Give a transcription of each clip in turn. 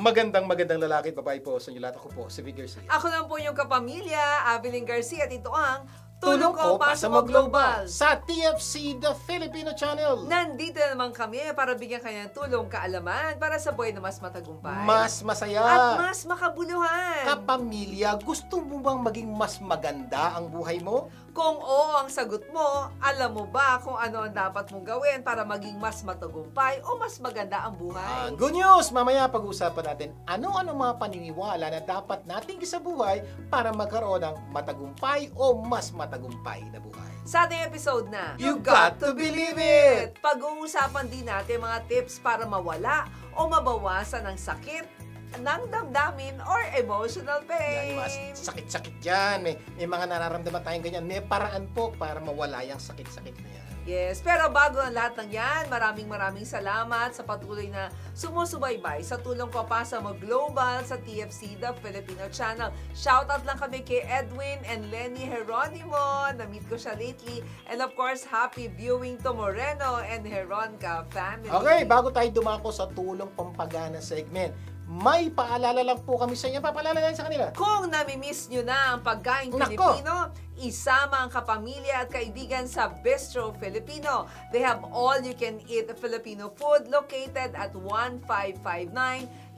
Magandang lalaki at babae po sa inyo lahat. Ako po, si Vic Garcia. Ako lang po yung kapamilya, Abilene Garcia, at ito ang Tulong ko Pasa Mo Global sa TFC The Filipino Channel. Nandito naman kami para bigyan kayo ng tulong, kaalaman para sa buhay na mas matagumpay, mas masaya, at mas makabuluhan. Kapamilya, gusto mo bang maging mas maganda ang buhay mo? Kung oo ang sagot mo, alam mo ba kung ano ang dapat mong gawin para maging mas matagumpay o mas maganda ang buhay? Good news! Mamaya pag-usapan natin ano-ano mga paniniwala na dapat nating isabuhay para magkaroon ng matagumpay o mas matagumpay na buhay. Sa ating episode na You Got to Believe It! Pag-uusapan din natin mga tips para mawala o mabawasan ang sakit ng damdamin or emotional pain. Yan, mas sakit-sakit dyan. May mga nararamdaman tayong ganyan. May paraan po para mawala yung sakit-sakit na yan. Yes, pero bago ang lahat ng yan, maraming salamat sa patuloy na sumusubaybay sa Tulong ko Pasa Mo Global sa TFC The Filipino Channel. Shoutout lang kami kay Edwin and Lenny Geronimo. Na-meet ko siya lately. And of course, happy viewing to Moreno and Heronca family. Okay, bago tayo dumako sa Tulong Pampagana segment, may paalala lang po kami sa inyo. Papaalala lang sa kanila. Kung namimiss nyo na ang pagkain Pilipino, isama ang kapamilya at kaibigan sa Bistro Filipino. They have all-you-can-eat Filipino food located at 1559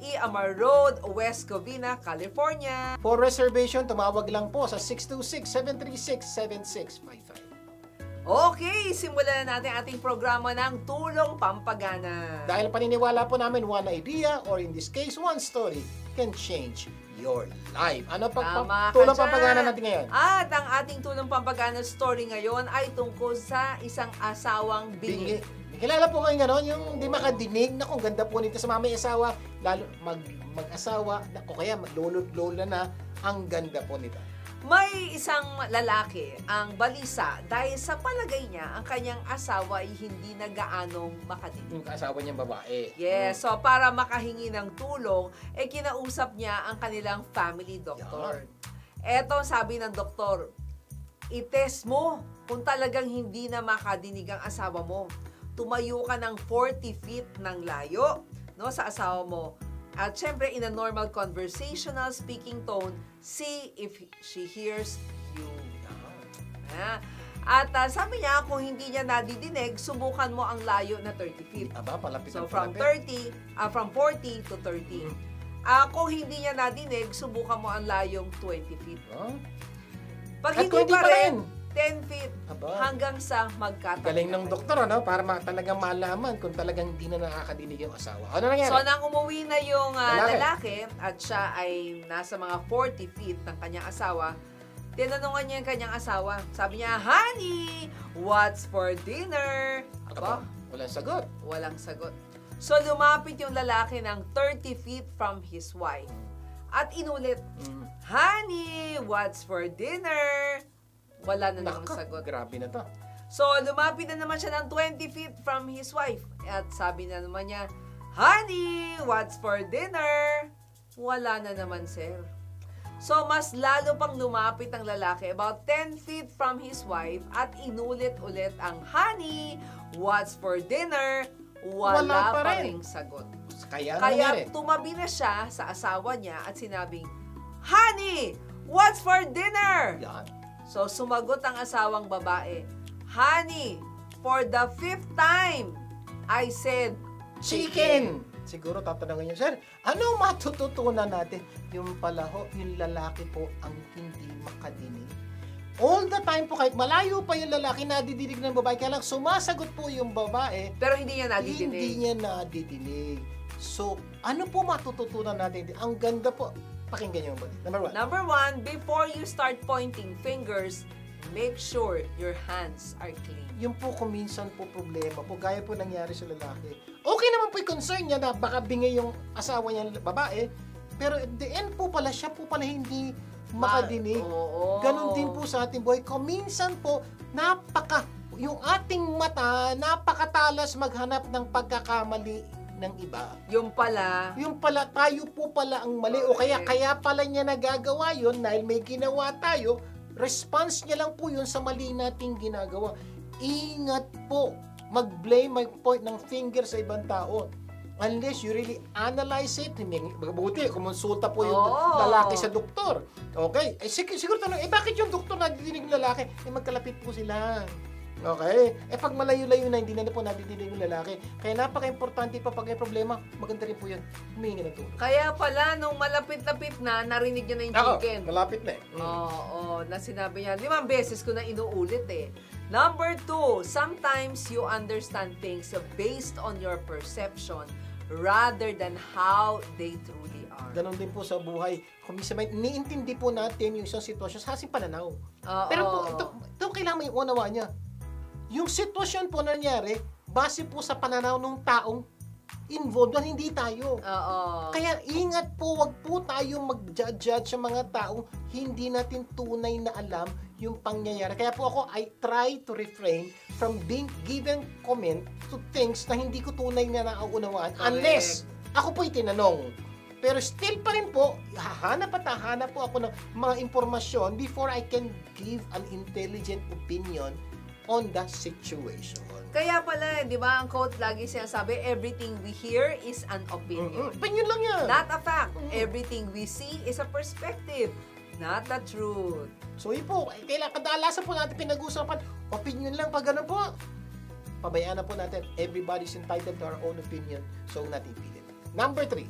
Iamar Road, West Covina, California. For reservation, tumawag lang po sa 626-736-7655. Okay, simulan na natin ating programa ng Tulong Pampagana. Dahil paniniwala po namin, one idea, or in this case, one story, can change your life. Ano pa tulong pampagana natin ngayon? At ang ating Tulong Pampagana story ngayon ay tungkol sa isang asawang bingi. Kilala po kayo gano'n, yung hindi makadinig na kung ganda po nito sa mamay asawa, lalo mag-asawa, o kaya lolo-lola na, ang ganda po nito. May isang lalaki ang balisa dahil sa palagay niya ang kanyang asawa ay hindi na gaanong makadinig. Yung asawa niyang babae. Yes, so para makahingi ng tulong, kinausap niya ang kanilang family doctor. Eto, sabi ng doktor, i-test mo kung talagang hindi na makadinig ang asawa mo. Tumayo ka ng 40 feet ng layo, no, sa asawa mo. At syempre, in a normal conversational speaking tone, see if she hears you. At sabi niya, kung hindi niya nadidinig, subukan mo ang layo na 30 feet. Aba, palapit. So, from 40 to 30. Kung hindi niya nadinig, subukan mo ang layong 20 feet. Pag hindi pa rin, 10 feet hanggang sa magkatabi. Galing ng doktor, ano? Para talagang malaman kung talagang hindi na nakakadinig yung asawa. Ano nangyari? So, nang umuwi na yung lalaki at siya ay nasa mga 40 feet ng kanyang asawa, tinanungan niya yung kanyang asawa. Sabi niya, "Honey, what's for dinner?" Aba, walang sagot. Walang sagot. So, lumapit yung lalaki ng 30 feet from his wife. At inulit, "Honey, what's for dinner?" Wala na namang sagot. Grabe na to. So, lumapit na naman siya ng 20 feet from his wife. At sabi na naman niya, "Honey, what's for dinner?" Wala na naman, sir. So, mas lalo pang lumapit ang lalaki about 10 feet from his wife at inulit-ulit ang, "Honey, what's for dinner?" Wala pa ring sagot. Kaya tumabi na siya sa asawa niya at sinabing, "Honey, what's for dinner?" Yan. So, sumagot ang asawang babae, "Honey, for the 5th time, I said, chicken." Siguro tatanungin niyo, "Sir, ano matututunan natin?" Yung pala ho, yung lalaki po ang hindi makadinig. All the time po, kahit malayo pa yung lalaki, nadidinig ng babae, kaya lang sumasagot po yung babae. Pero hindi niya nadidinig. Hindi niya nadidinig. So, ano po matututunan natin? Ang ganda po. Pakinggan niyo ba? Number one, before you start pointing fingers, make sure your hands are clean. Yung po kuminsan po problema po, gaya po nangyari sa lalaki. Okay naman po yung concern niya na baka bingay yung asawa niya babae, pero at the end po pala, siya po pala hindi makadinig. Ganon din po sa ating buhay. Kuminsan po, yung ating mata, napakatalas maghanap ng pagkakamali ng iba. Yung pala, tayo po pala ang mali. O kaya pala niya nagagawa yun dahil may ginawa tayo, response niya lang po yun sa mali nating ginagawa. Ingat po, mag-blame, mag-point ng finger sa ibang tao. unless you really analyze it, mabuti, kumonsulta po yung lalaki sa doktor. Okay? Siguro tanong, bakit yung doktor nadidinig ng lalaki? Magkalapit po sila. Okay? Pag malayo-layo na, hindi na po nadidinig yung lalaki. Kaya napaka-importante pa pag may problema, maganda rin po yun. Humingi ng tulong. Kaya pala, nung malapit-lapit na, narinig niya na yung chicken. Malapit na Oo, na sinabi niya. 5 beses ko na inuulit Number 2, sometimes you understand things based on your perception rather than how they truly are. Ganon din po sa buhay. Kung minsan niintindi po natin yung isang sitwasyon sa ating pananaw. Pero po, ito kailangan may unawa niya. Yung sitwasyon po na nangyari, base po sa pananaw ng taong involved, hindi tayo. Kaya ingat po, wag po tayo mag-judge sa mga taong hindi natin tunay na alam yung pangyayari. Kaya po ako, I try to refrain from being given comment to things na hindi ko tunay na nauunawaan unless ako po'y tinanong. Pero still pa rin po, hahanap po ako ng mga impormasyon before I can give an intelligent opinion on the situation. Kaya pala, di ba, ang quote lagi sinasabi, everything we hear is an opinion. Opinion lang yan. Not a fact. Everything we see is a perspective, not the truth. So yun po, kailangan kadalasan po natin pinag-usapan, opinion lang pag gano'n po. Pabayaan na po natin, everybody's entitled to our own opinion, so natin pilit. Number 3.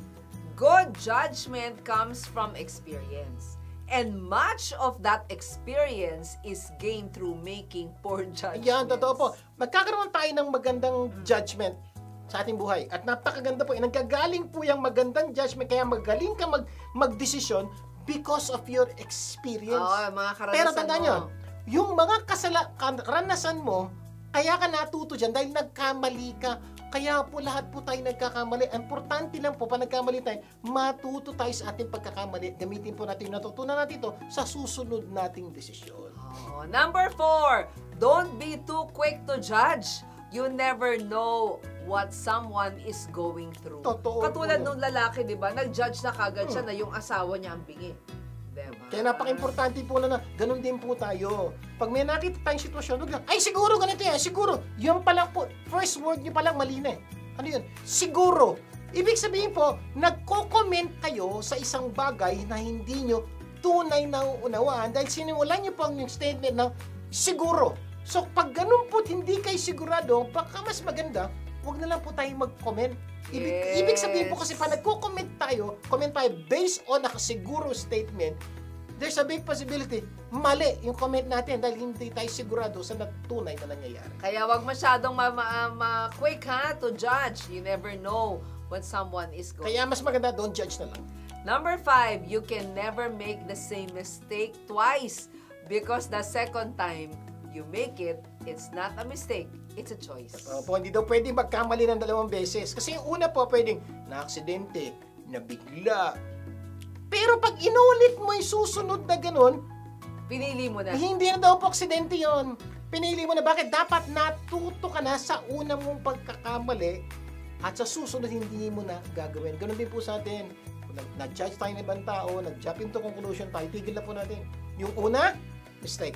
Good judgment comes from experience. And much of that experience is gained through making poor judgments. Yan, totoo po. Magkakaroon tayo ng magandang judgment sa ating buhay. At napakaganda po. Nagkagaling po yung magandang judgment. Kaya magaling ka magdesisyon because of your experience. Mga karanasan. Pero tandaan nyo, yung mga karanasan mo, kaya ka natuto dyan dahil nagkamali ka. Kaya po lahat po tayo nagkakamali. Importante lang po, pa nagkamali tayo, matuto tayo sa ating pagkakamali. Gamitin po natin yung natutunan natin ito sa susunod nating desisyon. Number 4, don't be too quick to judge. You never know what someone is going through. Totoo. Katulad nung lalaki, di ba? Nag-judge na kagad siya na yung asawa niya ang bingi. Diba? Kaya napaka-importante po na ganun din po tayo. Pag may nakita tayong sitwasyon, huwag lang, ay siguro ganito yan, siguro. Yan pa lang po, first word nyo pa lang mali na. Ano yun? Siguro. Ibig sabihin po, nagko-comment kayo sa isang bagay na hindi nyo tunay na unawaan dahil sinimulan nyo po ang yung statement ng siguro. So pag ganun po, hindi kayo sigurado, baka mas maganda, huwag na lang po tayong mag-comment. Ibig sabihin po kasi pa nagko-comment tayo, comment tayo based on a siguro statement, there's a big possibility mali yung comment natin dahil hindi tayo sigurado sa tunay na nangyayari. Kaya wag masyadong quick to judge. You never know what someone is going. Kaya mas maganda, don't judge na lang. Number 5, you can never make the same mistake twice because the second time you make it, it's not a mistake. It's a choice. Po, hindi daw pwedeng magkamali ng 2 beses. Kasi yung una po, pwedeng na-aksidente, nabigla. Pero pag inulit mo yung susunod na ganun, pinili mo na. Hindi na daw po aksidente yon. Pinili mo na. Bakit? Dapat natuto ka na sa una mong pagkakamali at sa susunod hindi mo na gagawin. Ganun din po sa atin. Kung nag-judge tayo ng ibang tao, nag-jump into conclusion tayo, tigil na po natin. Yung una, mistake.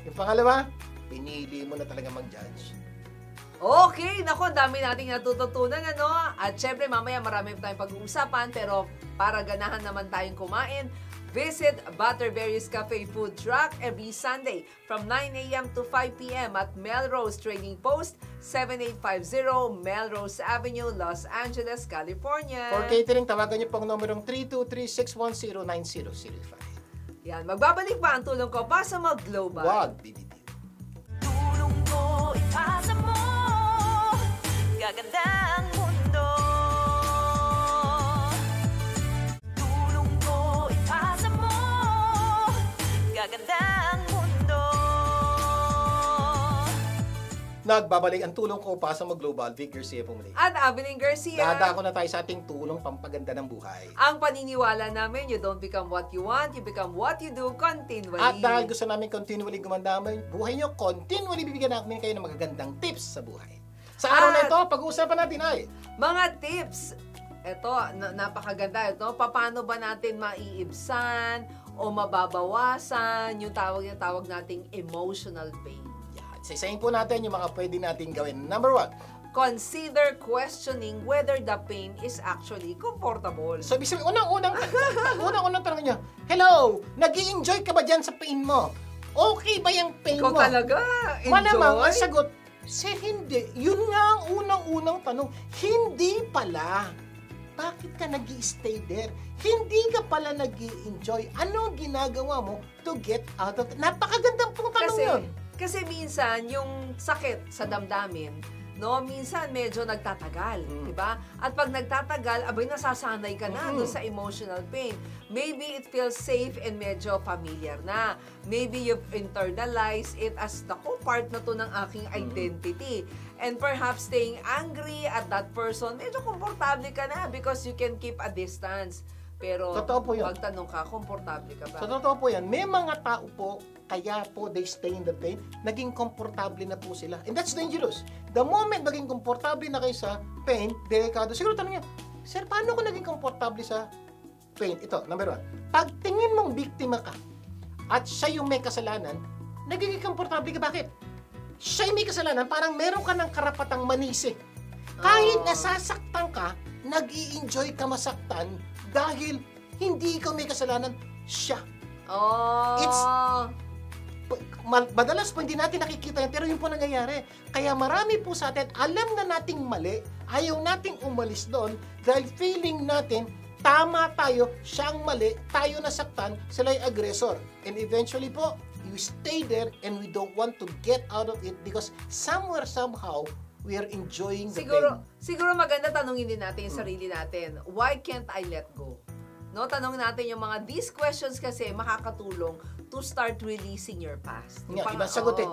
Yung pangalawa, pinili mo na talaga mag-judge. Okay, naku, dami nating natututunan, ano? At syempre, mamaya marami pa tayong pag-uusapan, pero para ganahan naman tayong kumain, visit Butterberries Cafe Food Truck every Sunday from 9 a.m. to 5 p.m. at Melrose Trading Post, 7850 Melrose Avenue, Los Angeles, California. For catering, tawagan niyo po ang numerong 323-610-9005. Yan, magbabalik pa ang tulong ko para sa mag-global. Wag, BBB. Tulong ko, ipasa mo, gaganda ang mundo. Tulong ko, ipasa mo, gaganda ang mundo. Nagbabalik ang tulong ko para sa mag-global. Vic Garcia po muli. At Abilene Garcia. Dadako na tayo sa ating tulong pampaganda ng buhay. Ang paniniwala namin, you don't become what you want, you become what you do continually. At dahil gusto namin continually gumanda ang buhay nyo, continually bibigyan namin kayo ng magagandang tips sa buhay. Sa araw na ito, pag-uusapan natin ay mga tips. Ito, napakaganda ito. Paano ba natin maiibsan o mababawasan yung tawag nating emotional pain? yan. Isa-isahin po natin yung mga pwede natin gawin. Number 1, consider questioning whether the pain is actually comfortable. So, ibig sabihin, unang-unang tanong niya, hello, nag-i-enjoy ka ba dyan sa pain mo? Okay ba yung pain Ikaw mo? talaga, enjoy? Malamang, ang sagot, sir, hindi. Yun nga ang unang-unang tanong. Hindi pala. Bakit ka nag-i-stay there? Hindi ka pala nag-i-enjoy. Ano ang ginagawa mo to get out of it? Napakagandang pong tanong yun. Kasi minsan, yung sakit sa damdamin, no, minsan medyo nagtatagal, di ba? At pag nagtatagal, abay nasasanay ka na doon sa emotional pain. Maybe it feels safe and medyo familiar na. Maybe you've internalized it as, naku, part na to ng aking identity. And perhaps staying angry at that person, medyo komportable ka na because you can keep a distance. Pero Totoo po yun. pag tanong ka, komportable ka ba? Sa totoo po yan, may mga tao po, kaya po they stay in the pain, naging komportable na po sila. And that's dangerous. The moment naging komportable na kayo sa pain, delikado. Siguro tanong niya, sir, paano ko naging komportable sa pain? Ito, number 1. Pag tingin mong biktima ka, at siya yung may kasalanan, nagiging komportable ka. Bakit? Siya yung may kasalanan, parang meron ka ng karapatang manisi. Kahit nasasaktan ka, nag-i-enjoy ka masaktan dahil hindi ikaw may kasalanan, siya. Madalas po hindi natin nakikita yan, pero yun po nangyayari. Kaya marami po sa atin, alam na nating mali, ayaw nating umalis doon dahil feeling natin, tama tayo, siyang mali, tayo nasaktan, sila yung aggressor. And eventually po, you stay there and we don't want to get out of it because somewhere, somehow, we are enjoying the pain. Siguro maganda tanungin din natin yung sarili natin. Why can't I let go? No, tanongin natin yung mga these questions kasi makakatulong to start releasing your past. Nga, ibang sagot eh.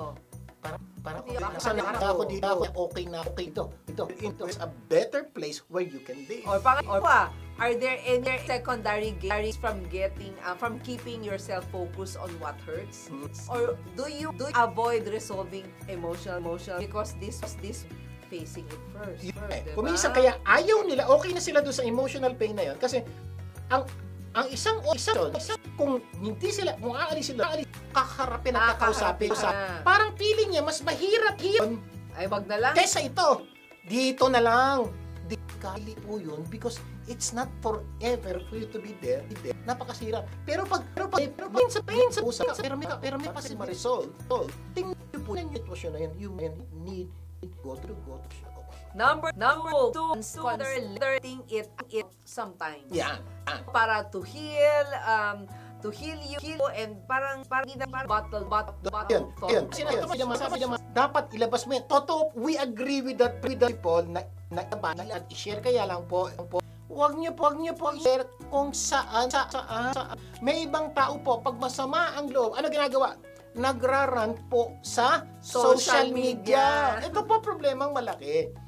Parang nasaan na ako dito, okay na, okay ito. It's a better place where you can be. Or are there any secondary gains from keeping yourself focused on what hurts? Or do you avoid resolving emotional because this facing it first? Diba? Kung minsan kaya ayaw nila, okay na sila doon sa emotional pain na yun kasi ang isang kung hindi sila, kung aalis sila, kaharapin at kakausapin. Parang feeling niya, mas mahirap yun. Ay, wag na lang. Kesa ito, dito na lang. Kali po yun because it's not forever for you to be there. Napakasira. Pero pag sa pain sa usap, pero may pa si Marisol. Tingnan niyo po yung sitwasyon na yan. You need go to Number 2, consider letting it sometimes. Yeah. Para to heal you and parang bottle dapat ilabas mo yan. Totoo, we agree with that people na at i-share kaya lang po. Huwag niyo po i-share kung saan. May ibang tao po, pag masama ang loob, ano ginagawa? Nagrarant po sa social media. Ito po problemang malaki.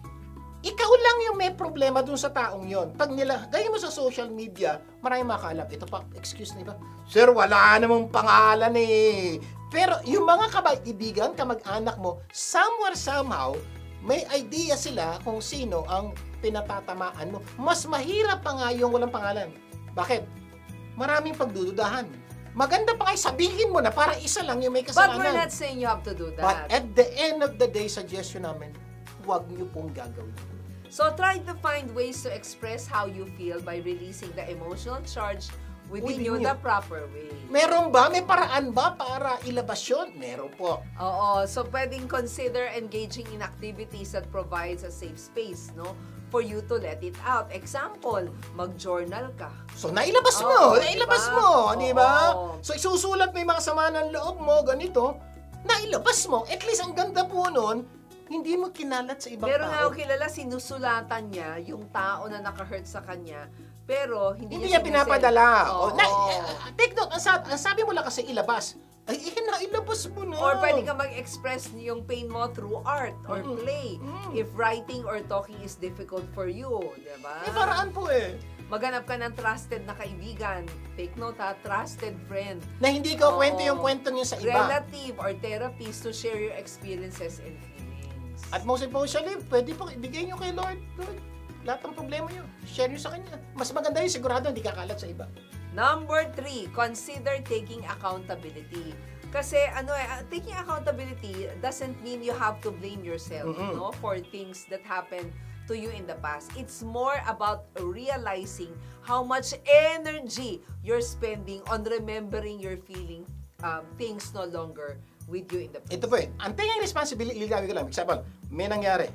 Ikaw lang yung may problema dun sa taong yon. Pag gaya mo sa social media, maraming makalap. Ito pa, excuse me ba? Sir, wala namang pangalan eh. Pero yung mga kaibigan, kamag-anak mo, somewhere, somehow, may idea sila kung sino ang pinatatamaan mo. Mas mahirap pa nga yung walang pangalan. Bakit? Maraming pagdududahan. Maganda pa kayo sabihin mo na para isa lang yung may kasalanan. But we're not saying you have to do that. But at the end of the day, suggestion namin, huwag niyo pong gagawin. So try to find ways to express how you feel by releasing the emotional charge within you the proper way. Meron ba? May paraan ba para ilabas yun? Meron po. Oo. So pwedeng consider engaging in activities that provides a safe space, no? For you to let it out. Example, mag-journal ka. So nailabas mo. Nailabas mo. Di ba? So isusulat mo yung mga sama ng loob mo, ganito. Nailabas mo. At least ang ganda po nun, hindi mo kinalat sa ibang Pero tao. nga ako kilala, sinusulatan niya yung tao na naka-hurt sa kanya, pero hindi niya pinapadala. Oo. Take note, ang sabi mo lang kasi ilabas. Ay, nailabas mo na. Or pwede ka mag-express yung pain mo through art or play. If writing or talking is difficult for you, di ba? May paraan po eh. Maghanap ka ng trusted na kaibigan. Take note ha, trusted friend. Na hindi ko kwento yung kwento niya sa iba. Relative or therapist to share your experiences and feelings. At most importantly, pwede po ibigay nyo kay Lord. Lord, lahat ng problema nyo, share nyo sa Kanya. Mas maganda yun, sigurado hindi kakalat sa iba. Number 3, consider taking accountability. Kasi taking accountability doesn't mean you have to blame yourself, no, for things that happen to you in the past. It's more about realizing how much energy you're spending on remembering your feeling things no longer with you in the past. Ito po ang taking responsibility, ilagay ko lang. Example, may nangyari.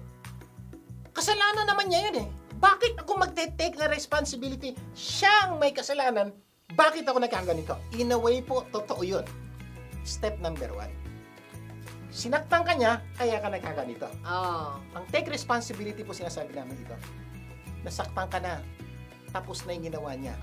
Kasalanan naman niya yun eh. Bakit ako magte-take na responsibility? Siyang may kasalanan, bakit ako nagkaganito? In a way po, totoo yun. Step number 1. Sinaktan ka niya, kaya ka nagkaganito. Ang take responsibility po sinasabi namin dito. Nasaktan ka na, tapos na yung ginawa niya.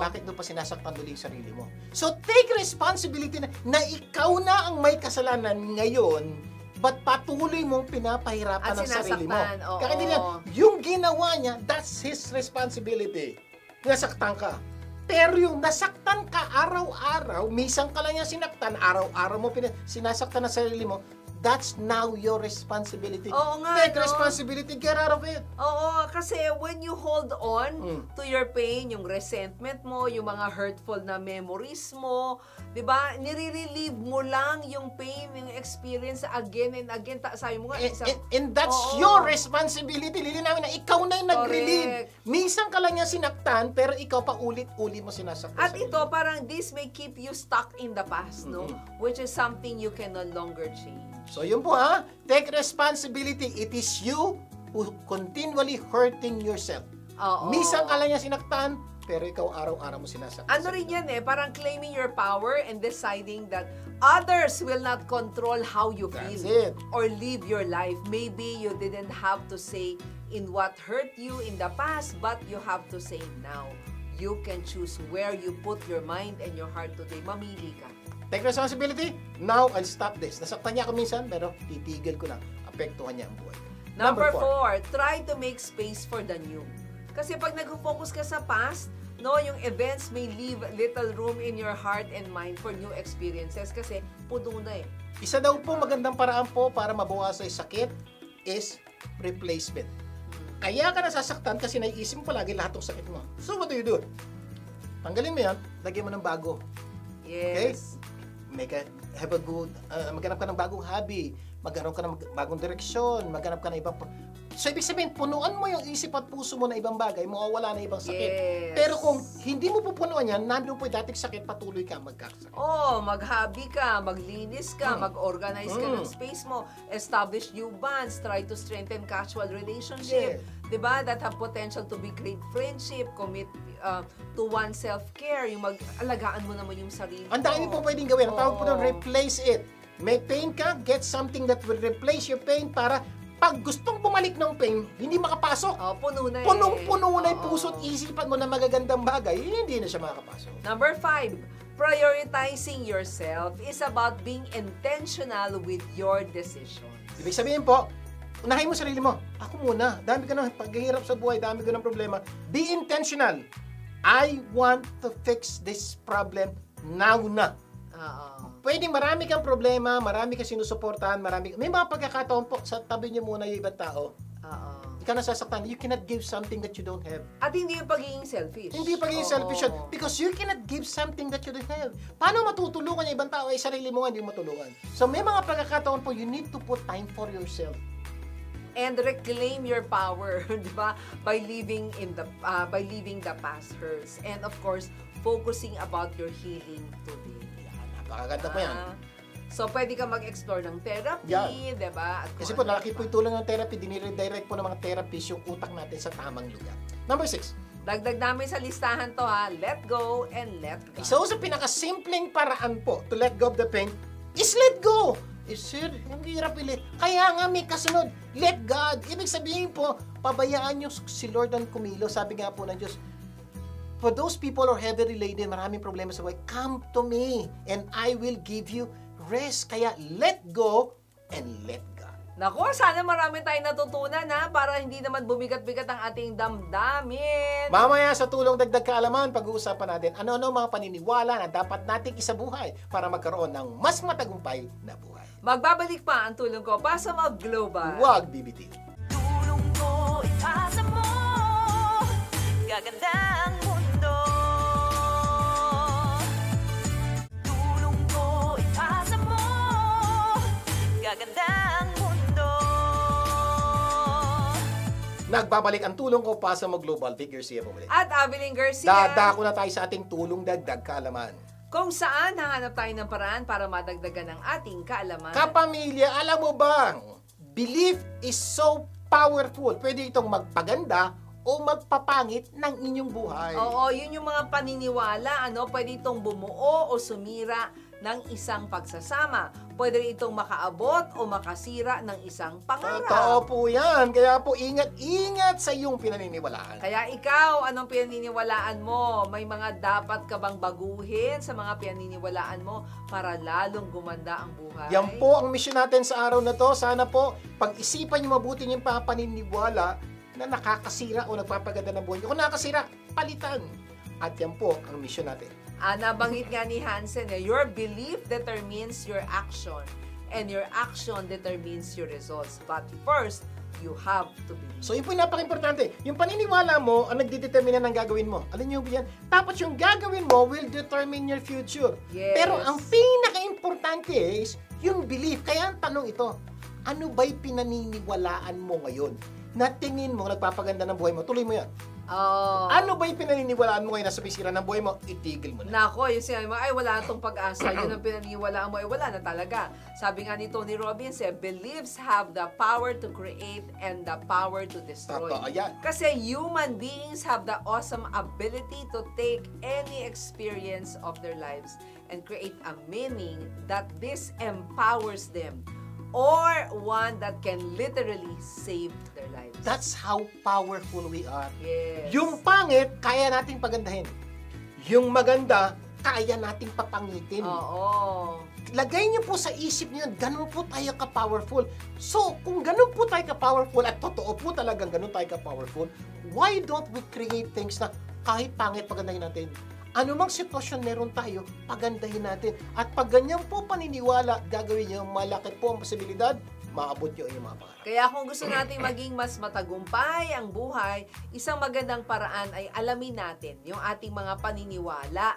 Bakit doon pa sinasaktan ulit yung sarili mo? So take responsibility na ikaw na ang may kasalanan ngayon, ba't patuloy mong pinapahirapan ang sarili mo? Kaya hindi yan, yung ginawa niya, that's his responsibility. Nasaktan ka. Pero yung nasaktan ka araw-araw, minsan ka lang yung sinaktan, araw-araw mo sinasaktan ang sarili mo, that's now your responsibility. Take responsibility, get out of it. Kasi when you hold on to your pain, yung resentment mo, yung mga hurtful na memories mo, di ba, nire-relieve mo lang yung pain, yung experience again and again. Sabi mo nga, and that's your responsibility. Lili namin na ikaw na yung nag-relieve. Minsan ka lang yung sinaktan, pero ikaw pa ulit-ulit mo sinasaktan. At ito, parang this may keep you stuck in the past, no? Which is something you can no longer change. So yun po take responsibility. It is you who continually hurting yourself. Minsan ka lang yung sinaktan, pero ikaw araw-araw mo sinasaktan. Ano rin yan parang claiming your power and deciding that others will not control how you feel or live your life. Maybe you didn't have to say in what hurt you in the past, but you have to say now. You can choose where you put your mind and your heart today. Mamili ka. Take responsibility. Now, I'll stop this. Nasaktan niya ako minsan, pero titigil ko na. Apektuhan niya ang buhay. Number 4, try to make space for the new. Kasi pag nag-focus ka sa past, no, yung events may leave little room in your heart and mind for new experiences kasi puno na Isa daw po magandang paraan po para mabawasan sa sakit is replacement. Kaya ka nasasaktan kasi naiisip mo palagi lahat ng sakit mo. So, what do you do? Tanggalin mo yan, lagyan mo ng bago. Yes. Okay? Maghanap ka ng bagong hobby, maghanap ka ng bagong direksyon, maghanap ka ng ibang... So, ibig sabihin, punuan mo yung isip at puso mo na ibang bagay, mawawala na ibang sakit. Yes. Pero kung hindi mo pupunuan yan, nandun po yung dating sakit, patuloy ka magkakasakit. Mag-hobby ka, maglinis ka, mag-organize ka ng space mo, establish new bonds, try to strengthen casual relationship, diba? That have potential to be great friendship, commit to one self-care, yung mag-alagaan mo naman yung sarili mo. Ang dami po pwedeng gawin. Ang tawag po doon, replace it. May pain ka, get something that will replace your pain para pag gustong bumalik ng pain, hindi makapasok. Puno na Punong-puno na yung puso at isipan mo na magagandang bagay, hindi na siya makakapasok. Number 5, prioritizing yourself is about being intentional with your decisions. Ibig sabihin po, unahin mo sarili mo. Ako muna. Dami ka ng paghihirap sa buhay, dami ka ng problema. Be intentional. I want to fix this problem now na. Pwedeng marami kang problema, marami kang sinusuportahan, may mga pagkakataon po, sa tabi niyo muna yung ibang tao. Ikaw nasasaktan, you cannot give something that you don't have. At hindi yung pagiging selfish. Hindi pagiging selfish yun, because you cannot give something that you don't have. Paano matutulungan yung ibang tao, sarili mo nga hindi matulungan. So may mga pagkakataon po, you need to put time for yourself. And reclaim your power, di ba? By leaving the past hurts. And of course, focusing about your healing today. Napakaganda po yan. So, pwede ka mag-explore ng therapy, di ba? Kasi po, laki po yung tulong ng therapy, diniredirect po ng mga therapists yung utak natin sa tamang lugar. Number 6. Dagdag namin sa listahan to let go and let go. So, sa pinakasimpleng paraan po to let go of the pain is let go. Sir, hindi hirap ilit. Kaya nga may kasunod, let God. Ibig sabihin po, pabayaan nyo si Lord ang kumilo. Sabi nga po ng Diyos, for those people who are heavily laden, maraming problema sa buhay, come to me and I will give you rest. Kaya let go and let God. Naku, sana marami tayong natutunan para hindi naman bumigat-bigat ang ating damdamin. Mamaya sa tulong dagdag kaalaman, pag-uusapan natin ano-ano mga paniniwala na dapat nating isabuhay para magkaroon ng mas matagumpay na buhay. Magbabalik pa ang tulong ko pa sa mga global. Huwag bibitin. Tulong ko, ipasa mo. Gaganda ang mundo. Tulong ko, ipasa Nagbabalik ang tulong ko pa sa Global. Vic Garcia po muli. At Abilene Garcia. Dadako na tayo sa ating tulong dagdag kaalaman. Kung saan hahanap tayo ng paraan para madagdagan ang ating kaalaman. Kapamilya, alam mo ba, belief is so powerful. Pwede itong magpaganda o magpapangit ng inyong buhay. Oo, yun yung mga paniniwala, pwede itong bumuo o sumira ng isang pagsasama. Pwede itong makaabot o makasira ng isang pangarap. Totoo po yan. Kaya po ingat-ingat sa iyong pinaniniwalaan. Kaya ikaw, anong pinaniniwalaan mo? May mga dapat ka bang baguhin sa mga pinaniniwalaan mo para lalong gumanda ang buhay? Yan po ang mission natin sa araw na to. Sana po, pag-isipan niyo mabuti yung paniniwala na nakakasira o nagpapaganda ng buhay niyo. Kung nakakasira, palitan. At yan po ang mission natin. Nabanggit nga ni Hansen, your belief determines your action and your action determines your results. But first, you have to believe. So, yun po yung napaka-importante. Yung paniniwala mo ang nagdedetermine ng gagawin mo. Alam niyo ba yan? Tapos yung gagawin mo will determine your future. Yes. Pero ang pinaka-importante is yung belief. Kaya ang tanong ito, ano ba'y pinaniniwalaan mo ngayon? Na tingin mo, nagpapaganda ng buhay mo, tuloy mo yan. Oh. Ano ba yung pinaniniwalaan mo ngayon na sumisira ng buhay mo? Itigil mo na. Nako, yung sinabi mo, ay wala na tong pag-asa. Yun ang pinaniwalaan mo, ay wala na talaga. Sabi nga ni Tony Robbins, beliefs have the power to create and the power to destroy. Totoo yan. Kasi human beings have the awesome ability to take any experience of their lives and create a meaning that this empowers them, or one that can literally save their lives. That's how powerful we are. Yes. Yung pangit, kaya nating pagandahin. Yung maganda, kaya nating papangitin. Oo. Lagay niyo po sa isip niyo, ganun po tayo ka-powerful. So, kung ganun po tayo ka-powerful, at totoo po talagang ganun tayo ka-powerful, why don't we create things na kahit pangit, pagandahin natin? Ano mang sitwasyon meron tayo, pagandahin natin. At pag ganyan po paniniwala, gagawin niyo, malaki po ang posibilidad, maabot niyo yung mga pangarap. Kaya kung gusto natin maging mas matagumpay ang buhay, isang magandang paraan ay alamin natin yung ating mga paniniwala,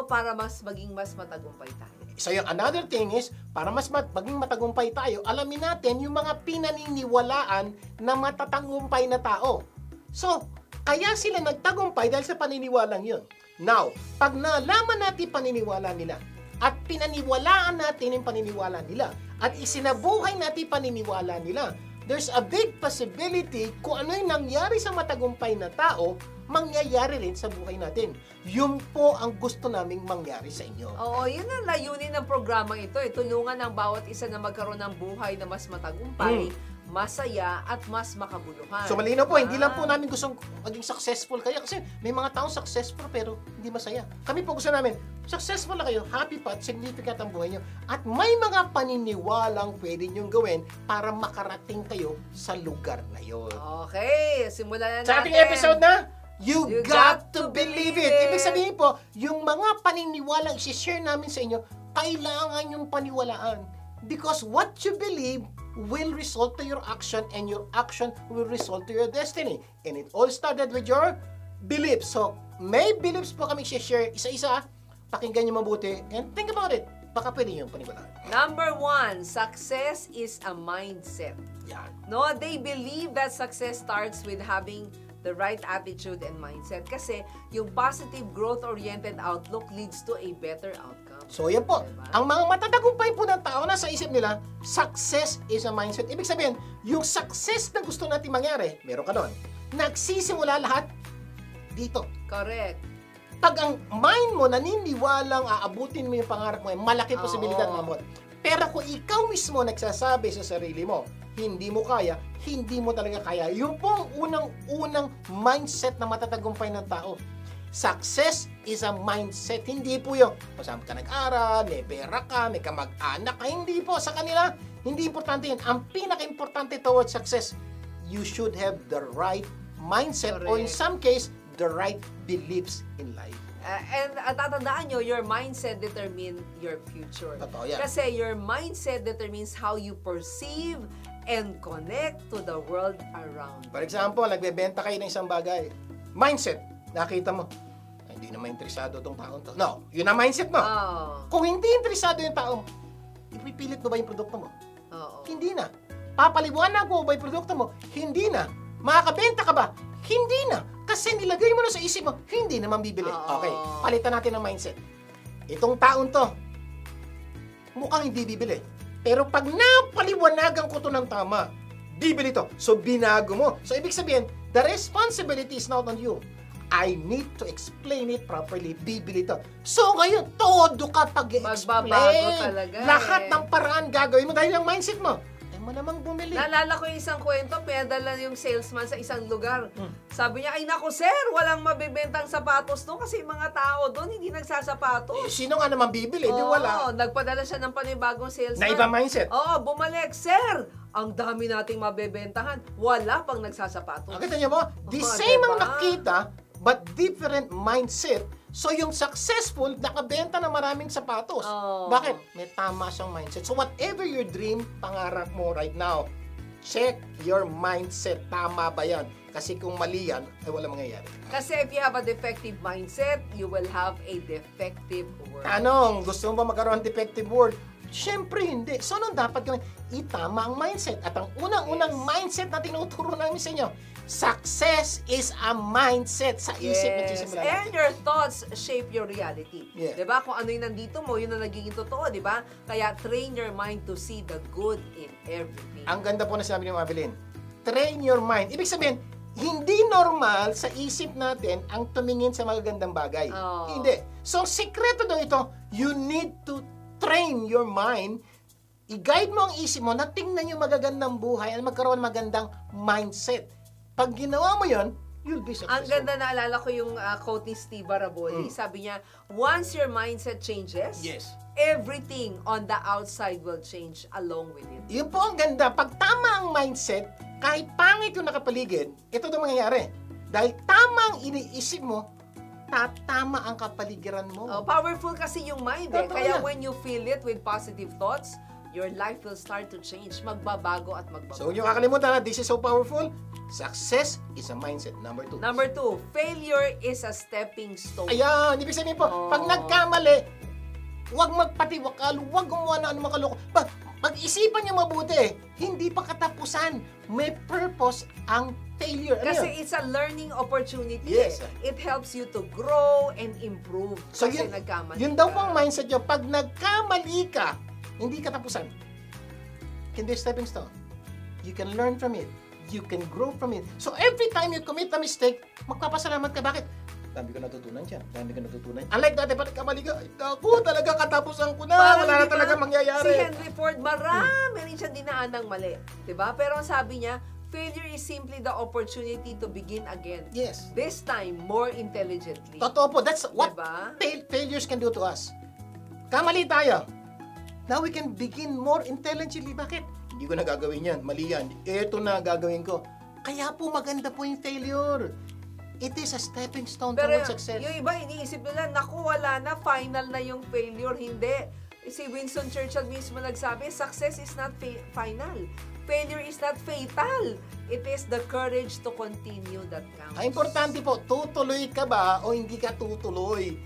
para maging mas matagumpay tayo. So yung another thing is, para mas maging matagumpay tayo, alamin natin yung mga pinaniniwalaan na matatagumpay na tao. So, kaya sila nagtagumpay dahil sa paniniwalang yun. Now, pag nalaman natin paniniwala nila at pinaniwalaan natin yung paniniwala nila at isinabuhay natin paniniwala nila, there's a big possibility kung ano yung nangyari sa matagumpay na tao, mangyayari rin sa buhay natin. Yun po ang gusto naming mangyari sa inyo. Oo, yun ang layunin ng programang ito. Tulungan ng bawat isa na magkaroon ng buhay na mas matagumpay, masaya, at mas makabuluhan. So malinaw po, hindi lang po namin gustong maging successful kayo kasi may mga taong successful pero hindi masaya. Kami po gusto namin, successful na kayo, happy pa at significant ang buhay nyo. At may mga paniniwalang pwede nyong gawin para makarating kayo sa lugar na yun. Okay, simulan na natin. Sa ating episode na, You got to believe it. Ibig sabihin po, yung mga paniniwalang isi-share namin sa inyo, kailangan yung paniwalaan. Because what you believe will result to your action and your action will result to your destiny. And it all started with your beliefs. So, may beliefs po kami share isa-isa. Pakinggan nyo mabuti and think about it. Baka pwede nyo paniwalaan. Number 1, success is a mindset. Yan. They believe that success starts with having the right attitude and mindset. Kasi yung positive growth-oriented outlook leads to a better outcome. So, yan po. Diba? Ang mga matatagumpay po ng tao na sa isip nila, success is a mindset. Ibig sabihin, yung success na gusto natin mangyari, meron ka doon. Nagsisimula lahat dito. Correct. Pag ang mind mo naniniwalang aabutin mo yung pangarap mo, malaki posibilidad maabot. Pero kung ikaw mismo nagsasabi sa sarili mo, hindi mo kaya, hindi mo talaga kaya. Yung po ang unang mindset na matatagumpay ng tao. Success is a mindset. Hindi po yung, pasama ka nag-aral, may pera ka, may kamag-anak ka. Hindi po. Sa kanila, hindi importante yun. Ang pinaka-importante towards success, you should have the right mindset. Correct. Or in some case, the right beliefs in life. And tatandaan nyo, your mindset determine your future. Totoo yan. Kasi your mindset determines how you perceive and connect to the world around. For example, nagbebenta kayo ng isang bagay. Mindset. Nakita mo, ay, hindi naman interesado itong taong to. No, yun ang mindset mo. Kung hindi interesado yung tao, ipipilit mo ba yung produkto mo? Oo. Hindi na. Papaliwanag mo ba yung produkto mo? Hindi na. Makakabenta ka ba? Hindi na. Kasi nilagay mo na sa isip mo, hindi naman bibili. Oo. Okay, palitan natin ang mindset. Itong taon to, mukhang hindi bibili. Pero pag napaliwanagan ko to ng tama, bibili to. So, binago mo. So, ibig sabihin, the responsibility is not on you. I need to explain it properly. Bibili to. So, ngayon, todo ka pag-explain. Magbabago talaga Lahat eh. ng paraan gagawin mo dahil ang mindset mo. Mo namang bumili. Naalala ko yung isang kwento, pinadala yung salesman sa isang lugar. Sabi niya, ay nako sir, walang mabibentang sapatos doon kasi yung mga tao doon hindi nagsasapatos. Sino nga naman bibili? Di wala. Nagpadala siya ng panibagong salesman. Na iba mindset. Oo, bumalik. Sir, ang dami nating mabebentahan. Wala pang nagsasapatos. Nakita niyo mo? The same ang nakita, but different mindset. So, yung successful, nakabenta ng maraming sapatos. Oh. Bakit? May tama siyang mindset. So, whatever your dream, pangarap mo right now, check your mindset. Tama ba yan? Kasi kung mali yan, ay wala mangyayari. Kasi if you have a defective mindset, you will have a defective world. Tanong, gusto mo ba magkaroon ng defective world? Siyempre hindi. So, anong dapat gawin? Itama ang mindset. At ang unang-unang mindset na tinuturo namin sa inyo, success is a mindset sa isip na sisimula natin. And your thoughts shape your reality. Yeah. Diba? Kung ano yung nandito mo, yun ang nagiging totoo, diba? Kaya train your mind to see the good in everything. Ang ganda po na sinabi ni Mabeline. Train your mind. Ibig sabihin, hindi normal sa isip natin ang tumingin sa magagandang bagay. Oh. Hindi. So, sekreto daw ito, you need to train your mind. I-guide mo ang isip mo na tingnan yung magagandang buhay at magkaroon magandang mindset. Pag ginawa mo yon, you'll be successful. Ang ganda, naalala ko yung quote ni Steve Baraboli. Sabi niya, once your mindset changes, Yes. everything on the outside will change along with it. Yun po ang ganda. Pag tama ang mindset, kahit pangit yung nakapaligid, ito daw mangyayari. Dahil tama ang iniisip mo, tatama ang kapaligiran mo. Oh, powerful kasi yung mind eh. Totoo Kaya yan. when you feel it with positive thoughts, your life will start to change. Magbabago at magbabago. So, huwag niyo kakalimutan na this is so powerful. Success is a mindset. Number 2. Number 2, failure is a stepping stone. Ayan, ibig sabihin po, pag Oh. nagkamali, huwag magpatiwakal, huwag gumawa na anumang kaloko. Pag-isipan niyo mabuti, hindi pa katapusan. May purpose ang failure. Ano Kasi yun? it's a learning opportunity. Yes. It helps you to grow and improve. So, kasi yun, nagkamali yun daw ka. po ang mindset niyo. Pag nagkamali ka, hindi katapusan. Can be a stepping stone. You can learn from it. You can grow from it. So every time you commit a mistake, magpapasalamat ka. Bakit? Dami ko natutunan dyan. Dami ko natutunan. Unlike dati, pag nagkamali ka, ay, naku, talaga katapusan ko na. Parang, Wala na di ba, talaga mangyayari. Si Henry Ford, marami rin siya dinaan ng mali. Diba? Pero ang sabi niya, failure is simply the opportunity to begin again. Yes. This time, more intelligently. Totoo po. That's what Diba? failures can do to us. Kamali tayo. Now we can begin more intelligently. Bakit? Hindi ko na gagawin yan. Mali yan. Ito na gagawin ko. Kaya po maganda po yung failure. It is a stepping stone Pero towards success. yung iba, iniisip nila, naku, wala na, final na yung failure. Hindi. Si Winston Churchill mismo nagsabi, success is not final. Failure is not fatal. It is the courage to continue that counts. Ang importante po, tutuloy ka ba o hindi ka tutuloy?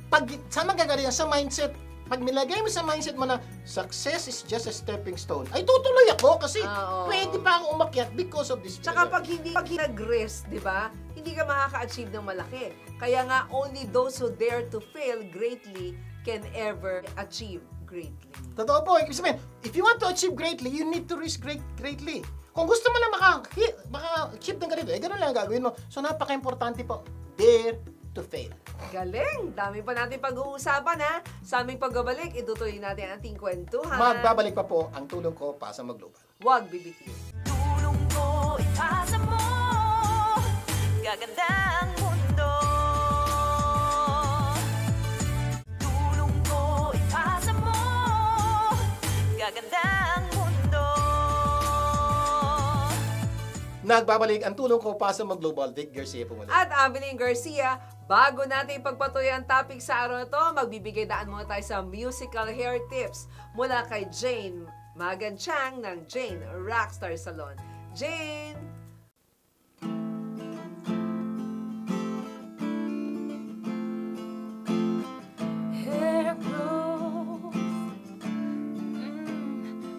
Pag, saan magagaling sa mindset? Pag nilagay mo sa mindset mo na success is just a stepping stone, ay tutuloy ako kasi Oo. pwede pa ako umakyat because of this Tsaka failure. pag nag-rest, di ba? Hindi ka makaka-achieve ng malaki. Kaya nga, only those who dare to fail greatly can ever achieve greatly. Totoo po, ibig sabihin, if you want to achieve greatly, you need to risk greatly. Kung gusto mo na maka-achieve ng ganito, ganun lang ang gagawin mo. So, napaka-importante po, dare to fail. Galing! Dami pa natin pag-uusapan ha. Sa aming pagbabalik, itutuloy natin ang ating kwentuhan. Magbabalik pa po ang tulong ko para sa Mag-Global. Huwag bibitiw. Tulong ko, ipasa mo. Gaganda ang mundo. Tulong ko, ipasa mo. Gaganda ang mundo. Nagbabalik ang tulong ko para sa Mag-Global. Vic Garcia po muli. At Ameline Garcia, bago natin pagpatuloy ang topic sa araw na to, magbibigay daan muna tayo sa musical hair tips mula kay Jane Magan Chang ng Jane Rockstar Salon. Jane! Hair growth.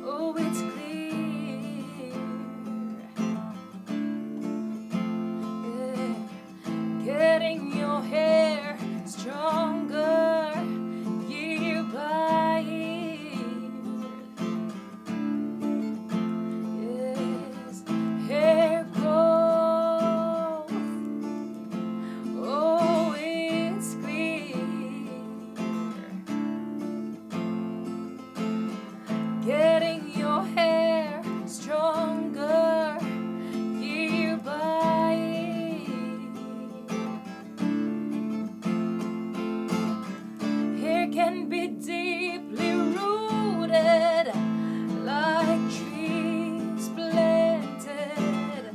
Oh, it's clear. your hair stronger year by year. Yes, hair growth, oh, it's clear. Getting your hair stronger year by year. Hair can be deeply rooted like trees planted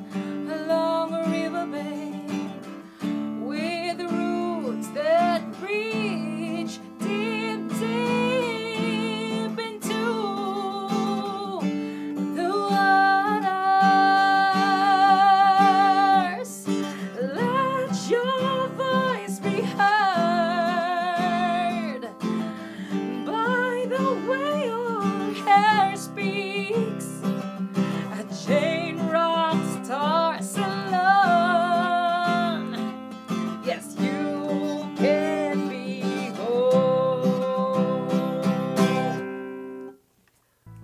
along a riverbank with roots that reach deep, deep into the waters. Let your voice be heard by the way your hair speaks. A chain rock stars alone. Yes, you can be home.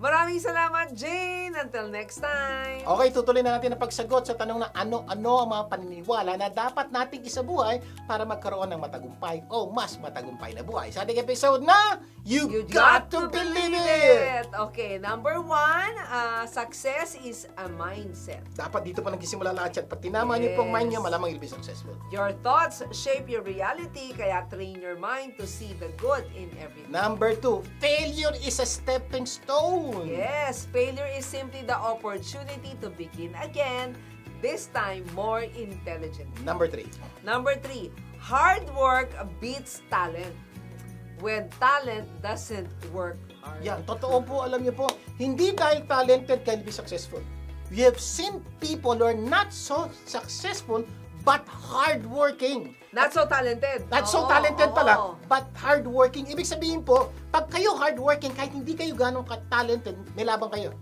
Maraming salamat, Jane. Until next time. Okay, tutuloy na natin ang pagsagot sa tanong na ano-ano ang mga paniniwala na dapat nating isabuhay para magkaroon ng matagumpay o mas matagumpay na buhay. Sa ating episode na You Got to Believe It! Okay, number 1, success is a mindset. Dapat dito pa nagsisimula lahat yan. Pag tinama niyo pong mind niyo, Yes. malamang you'll be successful. Your thoughts shape your reality, kaya train your mind to see the good in everything. Number 2, failure is a stepping stone. Yes, failure is simply the opportunity to begin again, this time more intelligent. Number 3, Number 3, hard work beats talent when talent doesn't work hard. yan, totoo po, alam niyo po, hindi dahil talented kayo be successful. We have seen people who are not so successful but hardworking. Not so talented. Not so Oo, talented oo. pala, but hardworking. Ibig sabihin po, pag kayo hardworking, kahit hindi kayo ganong ka-talented, may laban kayo.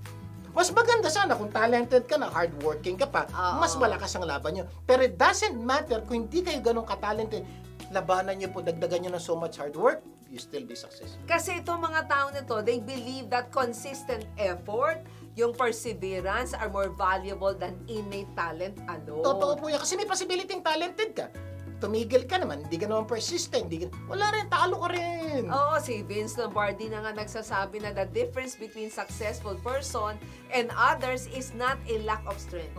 Mas maganda sana kung talented ka na, hardworking ka pa, Oo. mas malakas ang laban nyo. Pero it doesn't matter kung hindi kayo ganong ka-talented, labanan nyo po, dagdagan nyo ng so much hard work, you still be successful. Kasi itong mga tao nito, they believe that consistent effort, yung perseverance are more valuable than innate talent alone. Totoo po yan. Kasi may possibility talented ka. Tumigil ka naman, hindi ka naman persistent, wala rin, talo ka rin. Oo, si Vince Lombardi na nga nagsasabi na the difference between successful person and others is not a lack of strength,